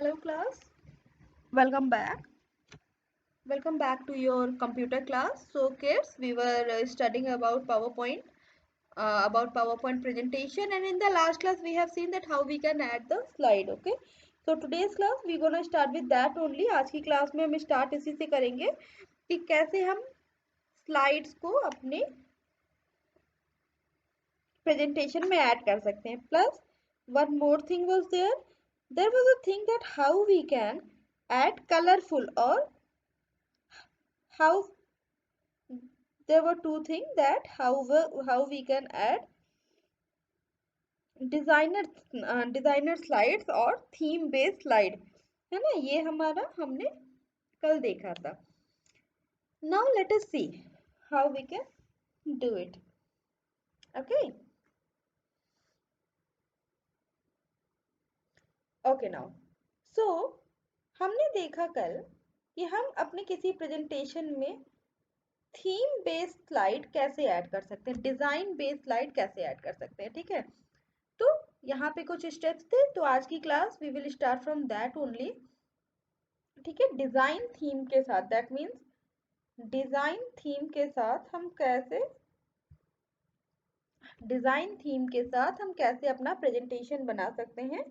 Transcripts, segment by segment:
Hello class, welcome back. Welcome back to your computer class. So kids, we were studying about PowerPoint presentation, and in the last class we have seen that how we can add the slide. Okay. So today's class we gonna start with that only. आज की class में हम start इसी से करेंगे कि कैसे हम slides को अपने presentation में add कर सकते हैं. Plus one more thing was there. There was a thing that how we can add colorful or how there were two things that how we can add designer slides और theme based slide है ना. ये हमारा हमने कल देखा था. Now let us see how we can do it. Okay. Okay now. So हमने देखा कल कि हम अपने किसी प्रेजेंटेशन में थीम बेस्ड स्लाइड कैसे ऐड कर सकते हैं, डिजाइन बेस्ड स्लाइड कैसे ऐड कर सकते हैं. ठीक है. तो यहाँ पे कुछ स्टेप्स थे, तो आज की class we will start from that only. ठीक है. डिजाइन थीम के साथ, दैट मीन्स डिजाइन थीम के साथ हम कैसे अपना प्रेजेंटेशन बना सकते हैं.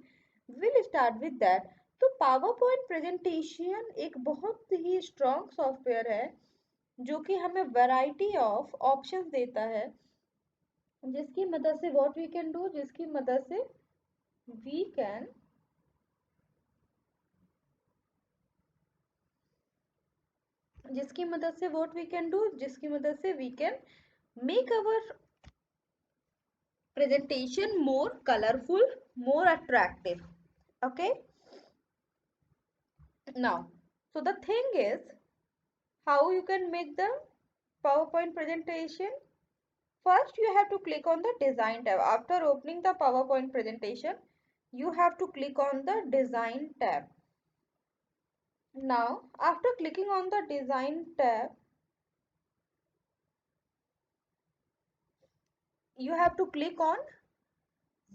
Will start with that. तो पावर पॉइंट प्रेजेंटेशन एक बहुत ही स्ट्रॉन्ग सॉफ्टवेयर है जो कि हमें वैरायटी ऑफ ऑप्शंस देता है, जिसकी मदद से व्हाट वी कैन डू, जिसकी मदद से we can make our presentation more colorful, more attractive. Okay. Now, so the thing is how you can make the PowerPoint presentation. First, you have to click on the design tab. After opening the PowerPoint presentation, you have to click on the design tab. Now, after clicking on the design tab, you have to click on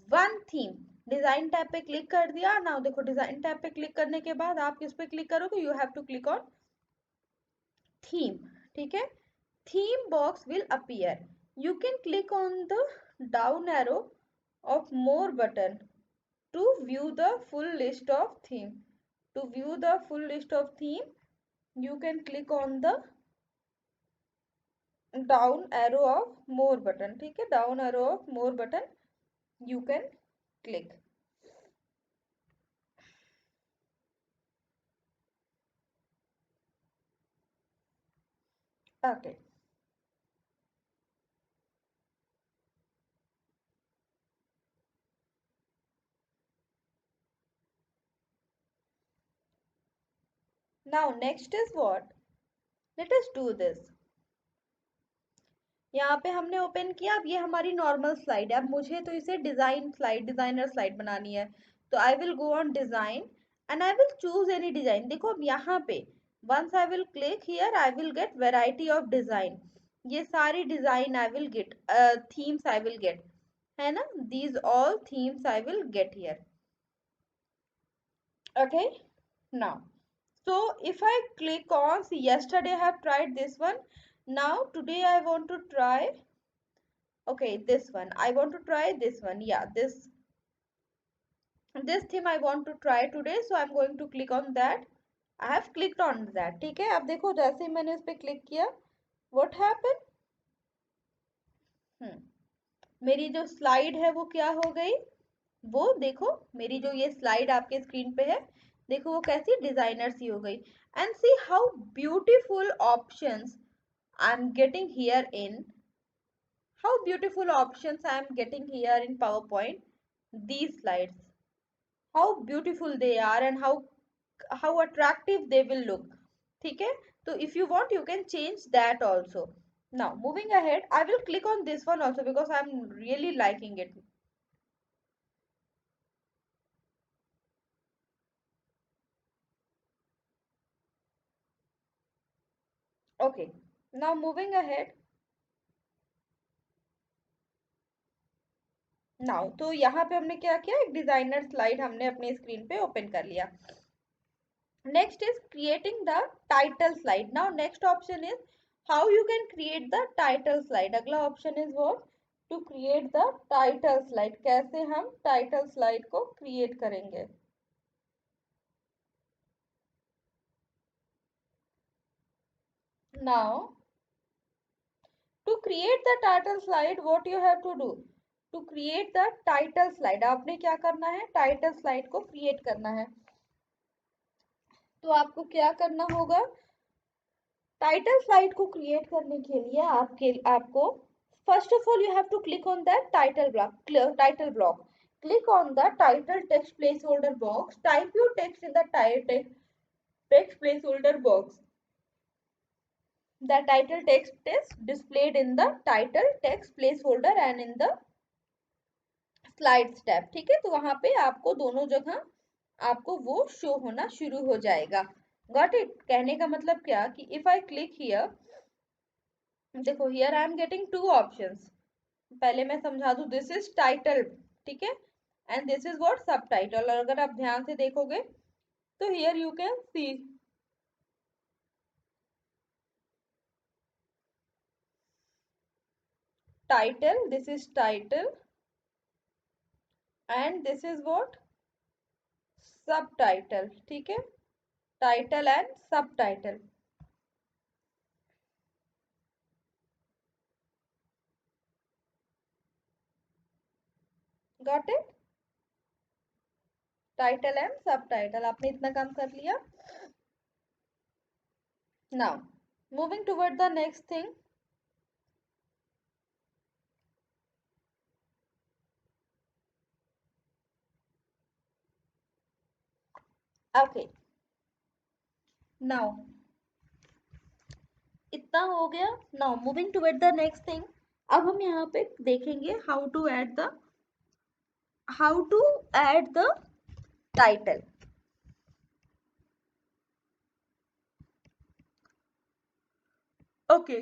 one theme. Design tab पे click कर दिया. Now देखो design tab पे click करने के बाद आप किस पे क्लिक करोगे, you have to click on theme. ठीक है. Theme box will appear. You can click on the down arrow of more button to view the full list of theme. To view the full list of theme, you can click on the down arrow of more button. ठीक है. down arrow of more button you can click. Okay. Now next is what? Let us do this. यहाँ पे हमने open किया. अब ये हमारी normal slide है. अब मुझे तो इसे डिजाइनर स्लाइड बनानी है. तो I will go on design and I will choose any design. देखो अब यहाँ पे once I will click here I will get variety of design. ये सारी design I will get, themes I will get, है ना. These all themes I will get here. Okay. Now, so if I click on, see, yesterday I have tried this one. Now today I want to try, okay, this one. I want to try this one. Yeah, this theme I want to try today. So I'm going to click on that. I have clicked on that. ठीक है. अब देखो जैसे ही मैंने इस पे click किया, what happened? मेरी जो स्लाइड है वो क्या हो गई, वो देखो मेरी जो ये स्लाइड आपके स्क्रीन पे है, देखो वो कैसी डिजाइनर सी हो गई. And see how beautiful options I am getting here in, how beautiful options I am getting here in PowerPoint. These slides, how beautiful they are and how attractive they will look. ठीक है. तो if you want you can change that also. Now moving ahead, I will click on this one also because I am really liking it. Okay. Now moving ahead. Now तो यहाँ पे हमने क्या किया, एक डिजाइनर स्लाइड हमने अपने screen पे ओपन कर लिया. Next is creating the title slide. Now next option is how you can create the title slide. अगला option is what? To create the title slide. कैसे हम title slide को create करेंगे? Now to create the title slide, what you have to do? To create the title slide, आपने क्या करना है? Title slide को create करना है. तो आपको क्या करना होगा? टाइटल स्लाइड को क्रिएट करने के लिए आपको first of all you have to click on that title block. Click on the title text placeholder box. Type your text in the text placeholder box. The title text is displayed in the title text placeholder and in the slides tab. ठीक है, तो वहां पे आपको दोनों जगह आपको वो शो होना शुरू हो जाएगा. Got it? कहने का मतलब क्या कि इफ आई क्लिक हियर, देखो here I am getting two options. पहले मैं समझा दूं, दिस इज टाइटल, ठीक है, एंड दिस इज व्हाट? सब टाइटल. और अगर आप ध्यान से देखोगे तो here you can see title, this is title and this is what? सब टाइटल. ठीक है, टाइटल एंड सब title. Got it? Title and सब टाइटल. आपने इतना काम कर लिया. Now moving toward the next thing. Okay, now इतना हो गया. Now moving toward the next thing. अब हम यहाँ पे देखेंगे how to add the title. Okay,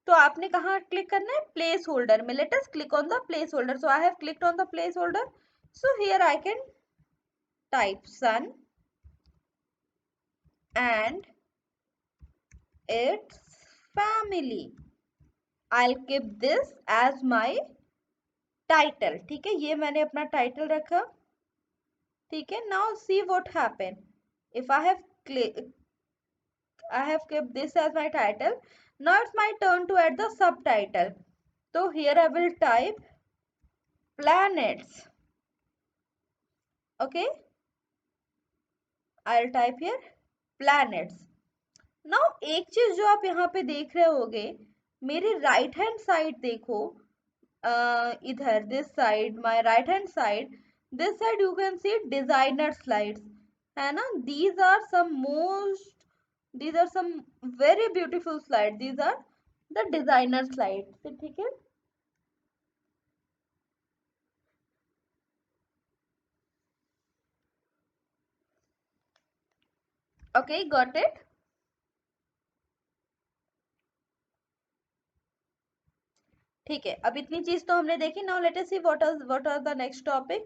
तो आपने कहाँ क्लिक करना है? प्लेस होल्डर में. Let us click on the placeholder. So I have clicked on the placeholder. So here I can type sun and its family. I'll keep this as my title. ठीक है, ये मैंने अपना title रखा. ठीक है, now see what happen. If I have kept this as my title. Now it's my turn to add the subtitle. So here I will type planets. Okay, I'll type here planets. Now एक चीज जो आप यहाँ पे देख रहे होगे, मेरे राइट हैंड साइड देखो, इधर this side, my right hand side, this side you can see designer slides, है ना. these are some very beautiful slides. These are the designer slides. ठीक है. Okay, got it. ठीक है, अब इतनी चीज तो हमने देखी. Now let us see what are the next topic.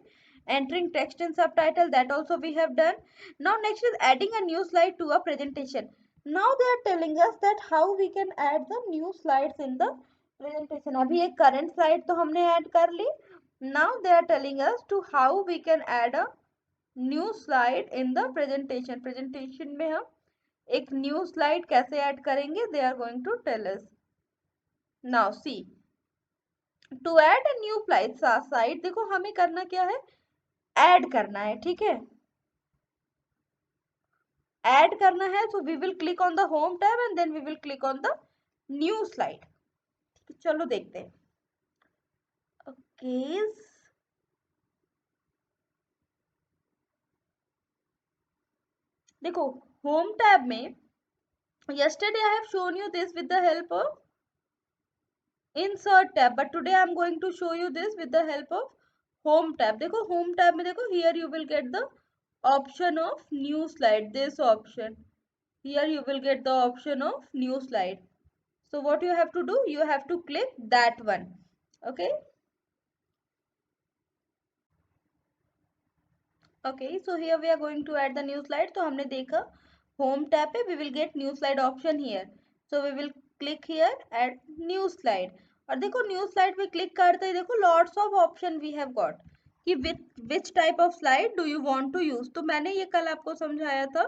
Entering text in subtitle, that also we have done. Now next is adding a new slide to a presentation. Now they are telling us that how we can add the new slides in the presentation. अभी एक current slide तो हमने add कर ली. Now they are telling us to how we can add a new slide in the presentation. presentation में हम एक new slide कैसे add करेंगे, they are going to tell us. Now see, to add a new site, देखो हमें करना क्या है? ऐड करना है. ठीक है, ऐड करना है. So we will click on the home tab and then we will click on the new slide. चलो देखते हैं. ओके, देखो होम टैब में yesterday I have shown you this with the help of insert tab, but today I am going to show you this with the help of home tab. देखो home tab में देखो, here you will get the option of new slide. This option here you will get the option of new slide. So what you have to do, you have to click that one. Okay, okay, so here we are going to add the new slide. तो हमने देखा home tab पे we will get new slide option here, so we will click here add new slide. और देखो new slide पे click करते ही देखो lots of option we have got कि which type of slide do you want to use. तो मैंने ये कल आपको समझाया था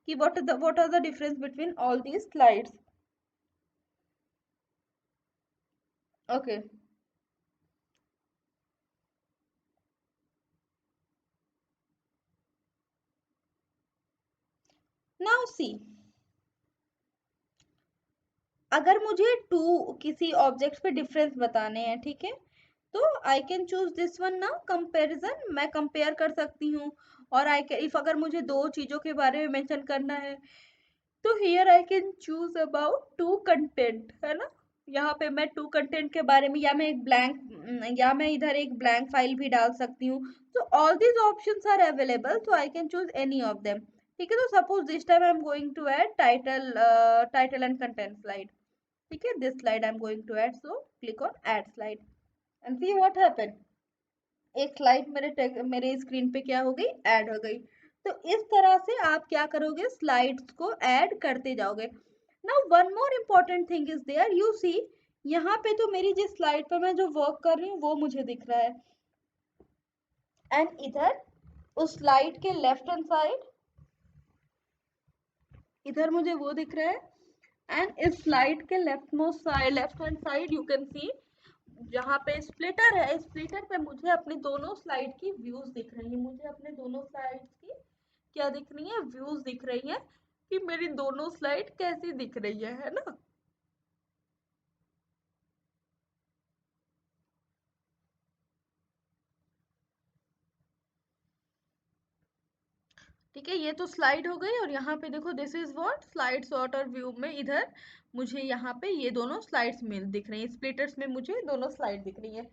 कि what are the difference between all these slides. Okay, now see, अगर मुझे टू किसी ऑब्जेक्ट पे डिफरेंस बताने हैं, ठीक है, तो आई कैन चूज दिस वन ना, कंपेरिजन, मैं कंपेयर कर सकती हूँ। और आई कैन, इफ अगर मुझे दो चीजों के बारे में मेंशन करना है, तो here I can choose about two content, है ना। यहाँ पे मैं टू कंटेंट के बारे में, या मैं एक ब्लैंक, या मैं इधर एक ब्लैंक फाइल भी डाल सकती हूँ। तो all these options are available, so I can choose any of them. ठीक है, तो suppose this time I am going to add title and content slide. ठीक है, this slide I am going to add, so click on add slide and see what happened. एक slide मेरे screen पे क्या हो गई, ऐड हो गई। तो इस तरह से आप क्या करोगे, स्लाइड्स को ऐड करते जाओगे। Now one more important thing is there, you see, यहाँ पे तो मेरी जिस स्लाइड पे मैं जो वर्क कर रही हूँ वो मुझे दिख रहा है, एंड इधर उस स्लाइड के लेफ्ट हैंड साइड, इधर मुझे वो दिख रहा है। एंड इस स्लाइड के left hand side you can see, जहाँ पे स्प्लिटर है, स्प्लिटर पे मुझे अपनी दोनों स्लाइड की व्यूज दिख रही है। मुझे अपने दोनों स्लाइड्स की क्या दिख रही है, व्यूज दिख रही है, कि मेरी दोनों स्लाइड कैसी दिख रही है ना। ठीक है, ये तो स्लाइड हो गई। और यहाँ पे देखो this is what slide sort और व्यू में इधर मुझे यहाँ पे ये दोनों स्लाइड्स मिल दिख रही हैं, स्प्लिटर्स में मुझे दोनों स्लाइड दिख रही है।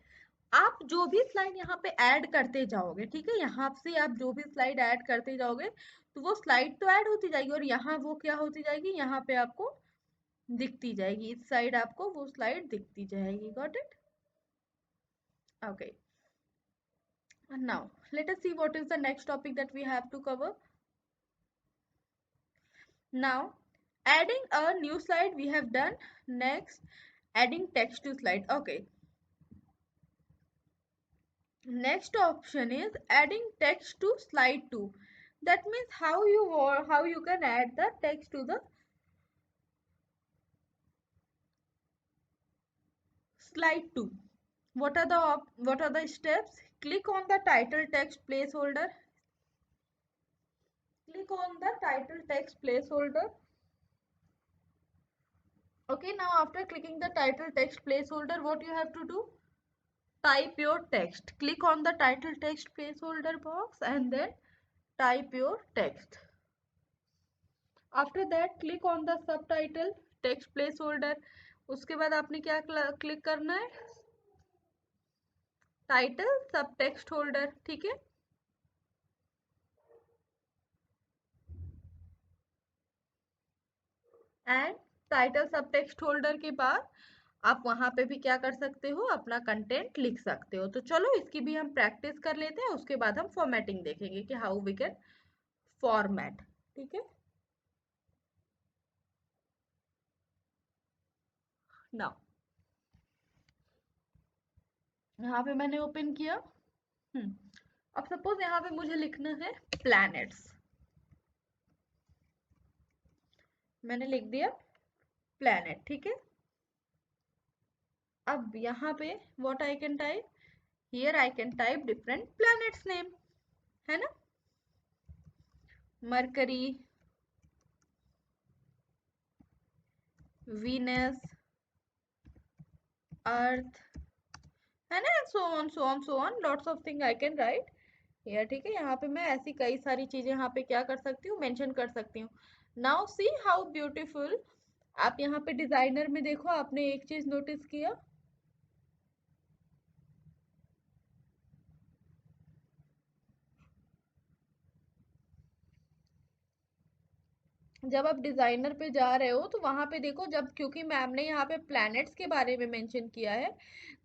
आप जो भी स्लाइड यहाँ पे ऐड करते जाओगे, ठीक है, यहाँ से आप जो भी स्लाइड ऐड करते जाओगे, तो वो स्लाइड तो ऐड होती जाएगी, और यहाँ वो क्या होती जाएगी, यहाँ पे आपको दिखती जाएगी, इस साइड आपको वो स्लाइड दिखती जाएगी। Got it? Okay, now let us see what is the next topic that we have to cover. Now, adding a new slide we have done. Next, adding text to slide. Okay, next option is adding text to slide 2. That means how you can add the text to the slide 2. What are the steps? Click on the title text placeholder. Click on the title text placeholder. Okay, now after clicking the title text placeholder, what you have to do? Type your text. Click on the title text placeholder box and then type your text. After that, click on the subtitle text placeholder. उसके बाद आपने क्या click करना है, title सब text holder. ठीक है, and title सब टेक्स्ट होल्डर के बाद आप वहां पे भी क्या कर सकते हो, अपना कंटेंट लिख सकते हो। तो चलो इसकी भी हम प्रैक्टिस कर लेते हैं, उसके बाद हम फॉर्मेटिंग देखेंगे कि हाउ वी कैन फॉर्मेट। ठीक है, नाउ यहाँ पे मैंने ओपन किया। अब सपोज यहाँ पे मुझे लिखना है प्लैनेट्स, मैंने लिख दिया प्लैनेट। ठीक है, अब यहाँ पे what I can type, here I can type different planets name, है ना, मरकरी, वीनस, अर्थ, है ना, so on lots of thing I can write here. ठीक है, यहाँ पे मैं ऐसी कई सारी चीजें यहाँ पे क्या कर सकती हूँ, मेंशन कर सकती हूँ। Now see how beautiful. आप यहाँ पे डिजाइनर में देखो, आपने एक चीज नोटिस किया, जब आप डिजाइनर पे जा रहे हो तो वहां पे देखो, जब क्योंकि मैम ने यहाँ पे प्लैनेट्स के बारे में मेंशन किया है,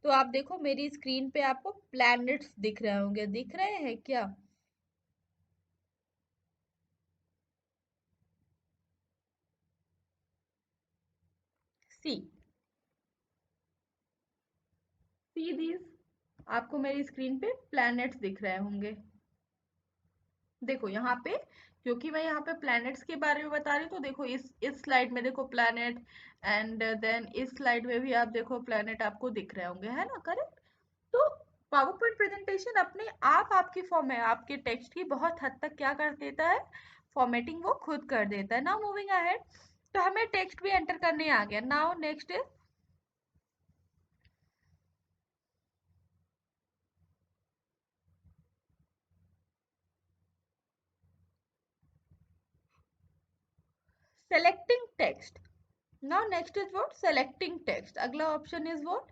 तो आप देखो मेरी स्क्रीन पे आपको प्लैनेट्स दिख रहे होंगे, दिख रहे हैं क्या? सी सी दीज, आपको मेरी स्क्रीन पे प्लैनेट्स दिख रहे होंगे। देखो यहाँ पे, क्योंकि मैं यहाँ पे प्लैनेट्स के बारे में बता रही हूँ, तो देखो इस स्लाइड में देखो प्लैनेट, एंड देन इस स्लाइड में भी आप देखो प्लैनेट आपको दिख रहे होंगे, है ना, करेक्ट। तो पावर पॉइंट प्रेजेंटेशन अपने आप आपकी फॉर्म है, आपके टेक्स्ट की बहुत हद तक क्या कर देता है, फॉर्मेटिंग वो खुद कर देता है। नाउ मूविंग अहेड, तो हमें टेक्स्ट भी एंटर करने आ गया। Now next is selecting text. Now next is what? Selecting text. अगला option is what?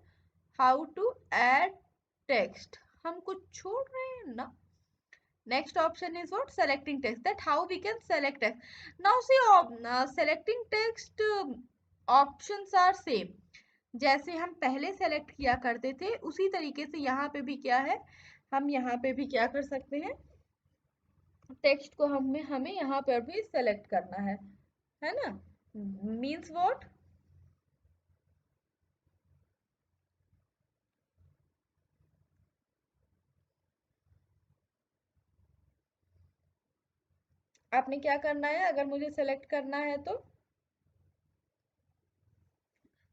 How to add text. हम कुछ छोड़ रहे हैं ना? Next option is what? Selecting text. That how we can select text. Now see, selecting text options are same. जैसे हम पहले सेलेक्ट किया करते थे उसी तरीके से यहाँ पे भी क्या है, हम यहाँ पे भी क्या कर सकते हैं, टेक्स्ट को हमें यहाँ पर भी सेलेक्ट करना है ना। मीन्स व्हाट, आपने क्या करना है, अगर मुझे सेलेक्ट करना है तो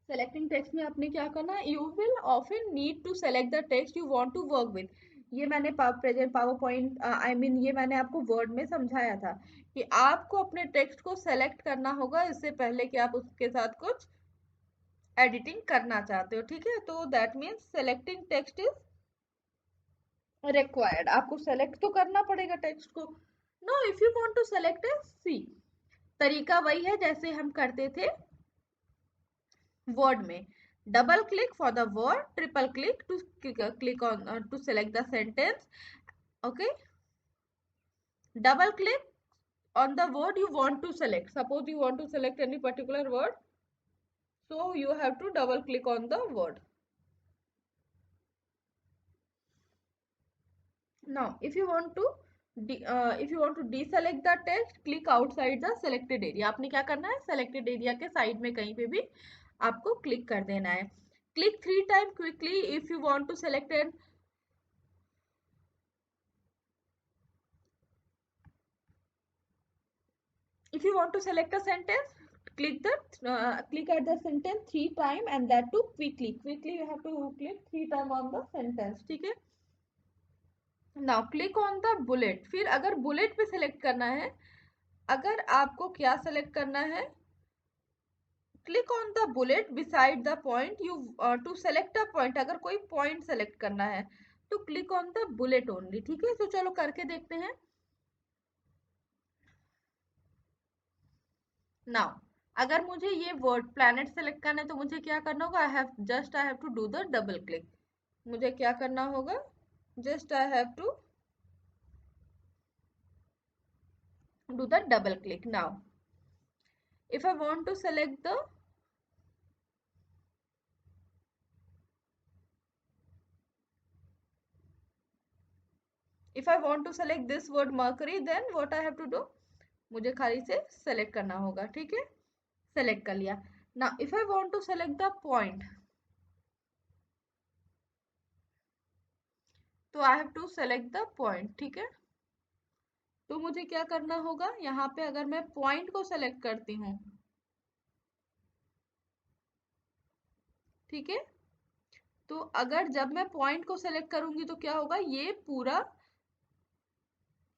सेलेक्टिंग टेक्स्ट में आपने क्या करना है, you will often need to select the text you want to work with. ये मैंने present PowerPoint I mean ये मैंने आपको वर्ड में समझाया था कि आपको अपने टेक्स्ट को सेलेक्ट करना होगा इससे पहले कि आप उसके साथ कुछ एडिटिंग करना चाहते हो, ठीक है। तो that means selecting text is required, आपको सेलेक्ट तो करना पड़ेगा टेक्स्ट को। No if you want to select a C, तरीका वही है जैसे हम करते थे वर्ड में, double click for the word, triple click to click on to select the sentence, okay, double click on the word you want to select. Suppose you want to select any particular word, so you have to double click on the word. Now if you want to deselect the text, click outside the selected area. आपने क्या करना है, selected area के side में कहीं पे भी आपको क्लिक कर देना है। Click 3 times quickly if you want to select an if you want to select a sentence, click at the sentence 3 times, and that too quickly you have to click 3 times on the sentence, ठीक है। Now click on the bullet, फिर अगर bullet पे select करना है, अगर आपको क्या सेलेक्ट करना है, click on the bullet beside the point you to select a point, अगर कोई पॉइंट सेलेक्ट करना है तो click on the bullet only, ठीक है। तो चलो करके देखते हैं। नाउ अगर मुझे ये वर्ड प्लैनेट सेलेक्ट करना है तो मुझे क्या करना होगा, I have to do the double click. मुझे क्या करना होगा, just I have to do the double click. Now if I want to select the if I want to select this word mercury, then what I have to do, मुझे खाली से select करना होगा, ठीक है। select कर लिया। now if I want to select the point, तो I have to select the point, ठीक है। तो मुझे क्या करना होगा, यहाँ पे अगर मैं point को select करती हूँ, ठीक है, तो अगर जब मैं point को select करूंगी तो क्या होगा, ये पूरा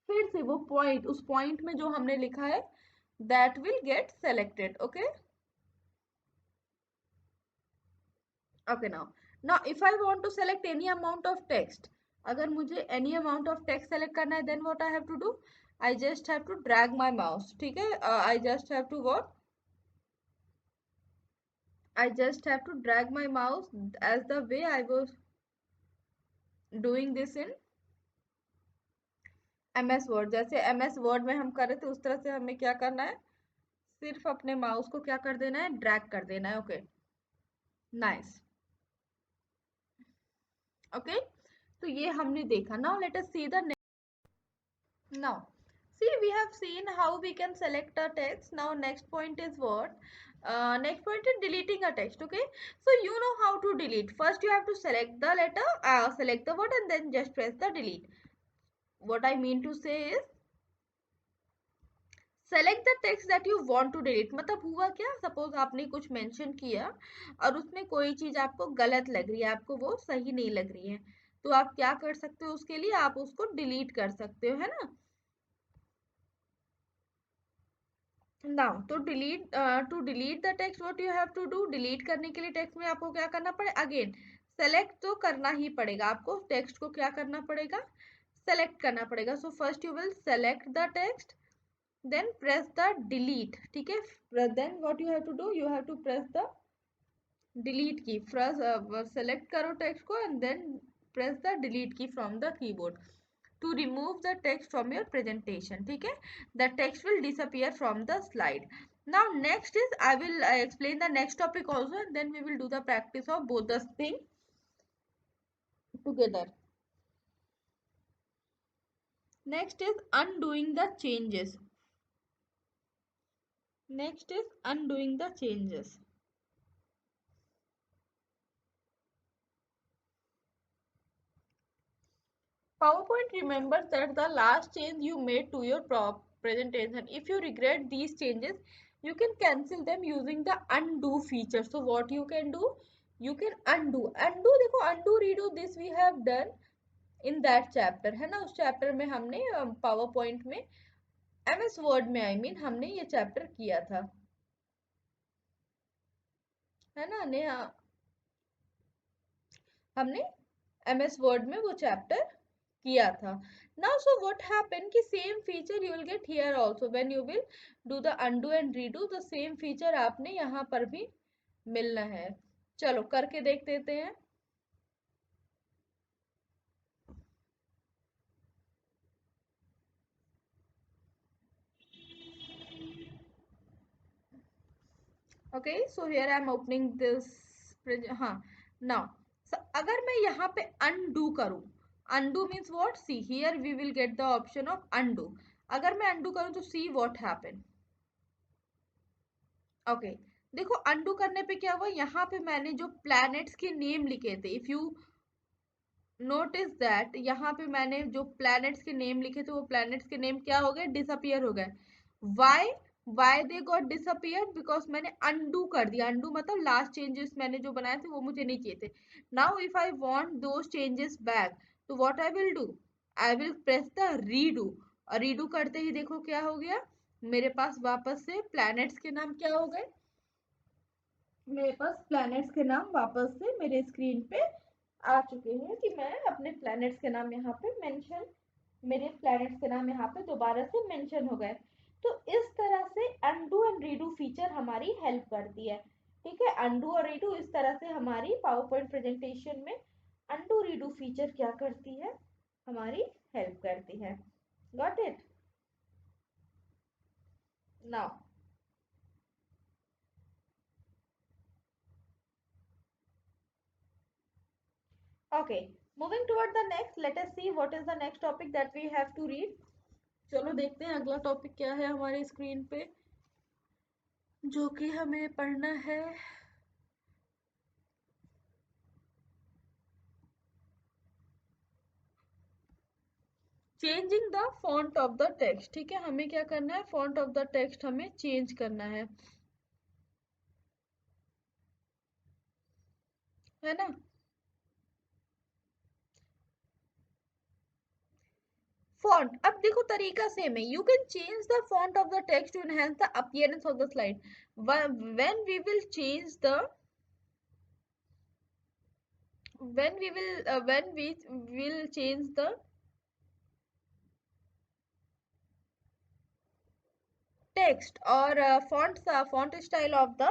फिर से वो पॉइंट, उस पॉइंट में जो हमने लिखा है that will get selected, okay। Okay, now if I want to select any amount of text, अगर मुझे any amount of text select करना है, then what I have to do, I just have to drag my mouse, ठीक है। I just have to what, I just have to drag my mouse as the way I was doing this in MS Word। जैसे MS Word में हम कर रहे थे उस तरह से हमें क्या करना है, सिर्फ अपने माउस को क्या कर देना है, ड्रैग कर देना है, ओके नाइस, ओके। तो ये हमने देखा। Now let us see the now see we have seen how we can select a text. Now next point is what, Next point is deleting a text. Okay, so you know how to delete. First you have to select the letter, select the word, and then just press the delete. What I mean to say is select the text that you want to delete. मतलब हुआ क्या, suppose आपने कुछ mention किया और उसमें कोई चीज आपको गलत लग रही है, आपको वो सही नहीं लग रही है, तो आप क्या कर सकते हो, उसके लिए आप उसको डिलीट कर सकते हो, है ना। नाउ तो delete the text what you have to do, delete करने के लिए टेक्स्ट में आपको क्या करना पड़े, अगेन सेलेक्ट तो करना ही पड़ेगा आपको, टेक्स्ट को क्या करना पड़ेगा, सेलेक्ट करना पड़ेगा। So first you will select the text, then press the delete, ठीक है। then what you have to do, you have to press the delete key, first select करो text को and then press the delete key from the keyboard to remove the text from your presentation, ठीक है। the text will disappear from the slide. Now next is I will explain the next topic also, and then we will do the practice of both the thing together. Next is undoing the changes. Next is undoing the changes. PowerPoint remembers that the last change you made to your presentation. If you regret these changes, you can cancel them using the undo feature. So what you can do? You can undo. Undo देखो, undo redo this we have done in that chapter, है ना। उस chapter में हमने PowerPoint में MS Word में हमने ये चैप्टर किया था, है ना। हमने MS Word में वो चैप्टर किया था। now so what happened कि same feature you will get here also when you will do the undo and redo, the same feature आपने यहाँ पर भी मिलना है। चलो करके देख देते हैं। okay so here I am opening this, हाँ now so, अगर मैं यहाँ पे undo करूँ, undo means what, see here we will get the option of undo। अगर मैं undo करूँ तो see what happen। ओके देखो अंडू करने पे क्या हुआ, यहाँ पे मैंने जो प्लैनेट्स के नेम लिखे थे, इफ यू नोटिस दैट, यहाँ पे मैंने जो प्लैनेट्स के नेम लिखे थे वो प्लैनेट्स के नेम क्या हो गए, डिसअपियर हो गए। Why why they got disappear, because मैंने अनडू कर दिया। अनडू मतलब लास्ट चेंजेस मैंने जो बनाए थे वो मुझे नहीं चाहिए थे। Now if I want those changes back, तो what I will do, I will press the redo, और रीडू करते ही देखो क्या हो गया, मेरे पास वापस से प्लैनेट्स के नाम क्या हो गए, मेरे पास प्लैनेट्स के नाम वापस से मेरे स्क्रीन पे आ चुके हैं कि मैं अपने प्लैनेट्स के नाम यहाँ पे मेंशन, मेरे प्लैनेट्स के नाम यहाँ पे दोबारा से मेंशन हो गए। तो इस तरह से अनडू एंड रीडू फीचर हमारी हेल्प करती है, ठीक है। अनडू और रीडू इस तरह से हमारी पावर पॉइंट प्रेजेंटेशन में अनडू रीडू फीचर क्या करती है, हमारी हेल्प करती है। Got it now. Okay, moving toward the next, let us see what is the next topic that we have to read. चलो देखते हैं अगला टॉपिक क्या है हमारे स्क्रीन पे जो कि हमें पढ़ना है। Changing the font of the text, ठीक है। हमें क्या करना है, फॉन्ट ऑफ द टेक्स्ट हमें चेंज करना है ना। फॉन्ट, अब देखो तरीका सेम है, you can change the font of the text to enhance the appearance of the slide. When we will change the when we will change the text or font style of the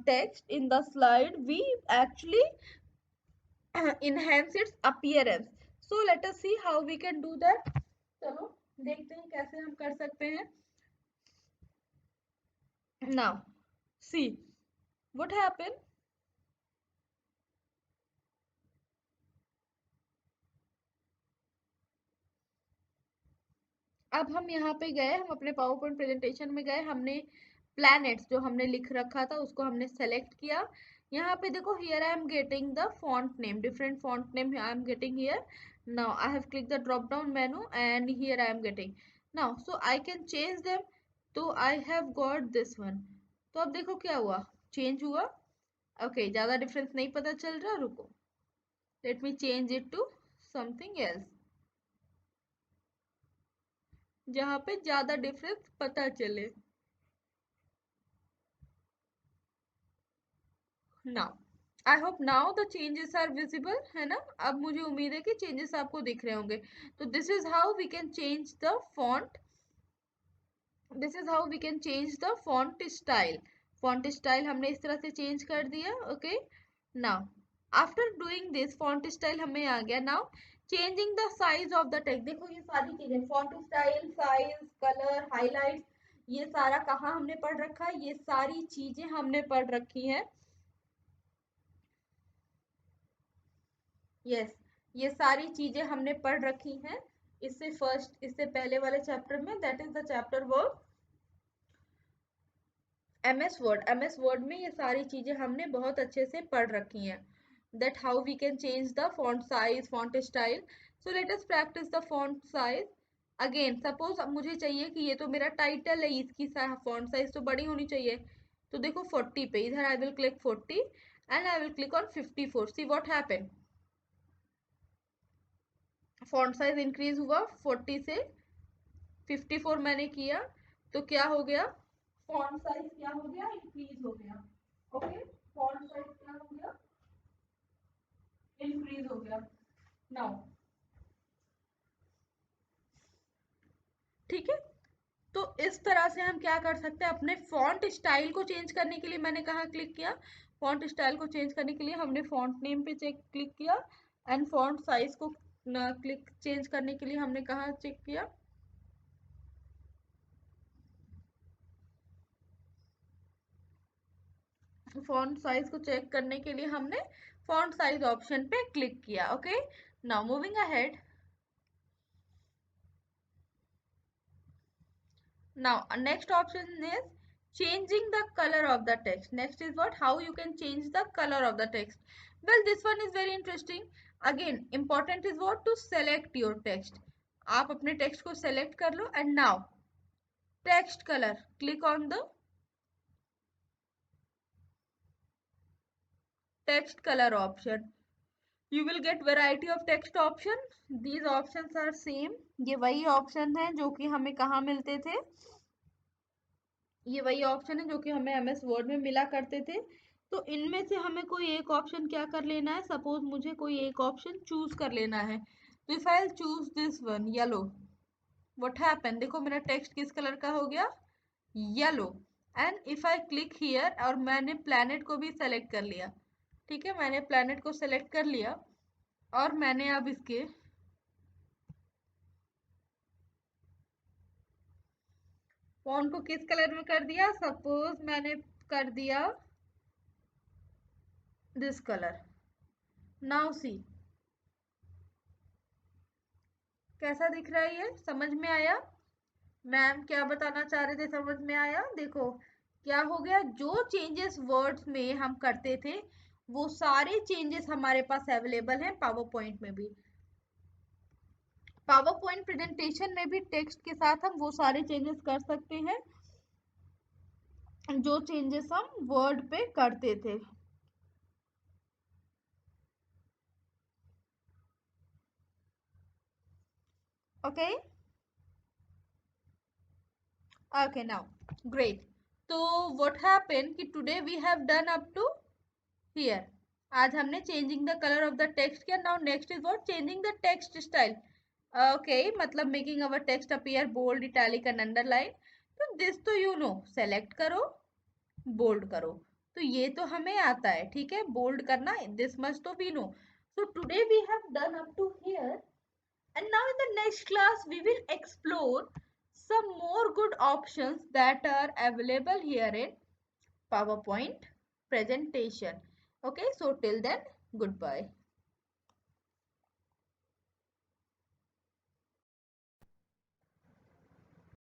text in the slide, we actually enhance its appearance। So let us see how we can do that। चलो देखते हैं कैसे हम कर सकते हैं। now see what happened, अब हम यहाँ पे गए, हम अपने पावर पॉइंट प्रेजेंटेशन में गए, हमने planets जो हमने लिख रखा था उसको हमने सेलेक्ट किया। यहाँ पे देखो here I am getting the font name, different font name I am getting here. Now I have clicked the drop down menu and here I am getting. Now so I can change them. तो I have got this one. तो अब देखो क्या हुआ, change हुआ। Okay ज्यादा difference नहीं पता चल रहा, रुको, let me change it to something else जहां पे ज्यादा डिफरेंस पता चले। Now I hope now the changes are visible, है ना। अब मुझे उम्मीद है कि चेंजेस आपको दिख रहे होंगे। तो this is how we can change the font, this is how we can change the font style. Font style हमने इस तरह से चेंज कर दिया। Okay now after doing this font style हमें आ गया। Now changing the size of the text, देखो ये सारी चीजें font style, size, colour, highlight, ये सारा कहाँ हमने पढ़ रखा है, ये सारी चीजें हमने पढ़ रखी हैं। यस ये सारी चीजें हमने पढ़ रखी हैं इससे पहले वाले चैप्टर में, that is the chapter word MS word. MS word में ये सारी चीजें हमने बहुत अच्छे से पढ़ रखी हैं। That how we can change the font size, font style. So let us practice the font size again. Suppose अब मुझे चाहिए कि ये तो मेरा टाइटल है, इसकी फॉन्ट साइज तो बड़ी होनी चाहिए। तो देखो 40 पे, इधर आई will click 40 and I will click on 54। See what happen, font size increase हुआ 40 से 54 मैंने किया तो क्या हो गया, फॉन्ट साइज क्या हो गया, इंक्रीज हो गया। ओके फॉन्ट साइज क्या हो गया, इंक्रीज हो गया। नाउ ठीक है, तो इस तरह से हम क्या कर सकते हैं, अपने फॉन्ट स्टाइल को चेंज करने के लिए मैंने कहाँ क्लिक किया, फॉन्ट स्टाइल को चेंज करने के लिए हमने फॉन्ट नेम पे चेक क्लिक किया एंड फॉन्ट साइज को क्लिक चेंज करने के लिए हमने कहाँ चेक किया, फॉन्ट साइज को चेक करने के लिए हमने फॉन्ट साइज ऑप्शन पे क्लिक किया। Okay now moving ahead, now next option is changing the color of the text. Next is what, how you can change the color of the text. Well this one is very interesting. Again important is what, to select your text. आप अपने text को select कर लो and now text color, click on the text color option. You will get variety of text options. These options are same. ये वही option है जो कि हमें कहाँ मिलते थे, ये वही ऑप्शन है जो कि हमें एमएस वर्ड में मिला करते थे। तो इनमें से हमें कोई एक ऑप्शन क्या कर लेना है, सपोज मुझे कोई एक ऑप्शन चूज कर लेना है। तो if I choose this one yellow, what happen, देखो मेरा टेक्स्ट किस कलर का हो गया, yellow. And if I click here, और मैंने प्लैनेट को भी सेलेक्ट कर लिया, ठीक है मैंने प्लैनेट को सेलेक्ट कर लिया और मैंने अब इसके फॉन्ट को किस कलर में कर दिया, सपोज मैंने कर दिया दिस कलर। नाउ सी कैसा दिख रहा है, ये समझ में आया, मैम क्या बताना चाह रहे थे, समझ में आया। देखो क्या हो गया, जो चेंजेस वर्ड्स में हम करते थे वो सारे चेंजेस हमारे पास अवेलेबल हैं पावर पॉइंट में भी। पावर पॉइंट प्रेजेंटेशन में भी टेक्स्ट के साथ हम वो सारे चेंजेस कर सकते हैं जो चेंजेस हम वर्ड पे करते थे। Okay okay now great. तो व्हाट हैपन कि today we have done up to here. आज हमने changing the colour of the text किया। Now next is what, changing the text style. Okay मतलब making our text appear bold, italic and underline. तो this तो you know, select करो, bold करो, तो ये तो हमें आता है, ठीक है बोल्ड करना, दिस मच तो we know. So today we have done up to here and now in the next class we will explore some more good options that are available here in PowerPoint presentation. Okay so till then, goodbye.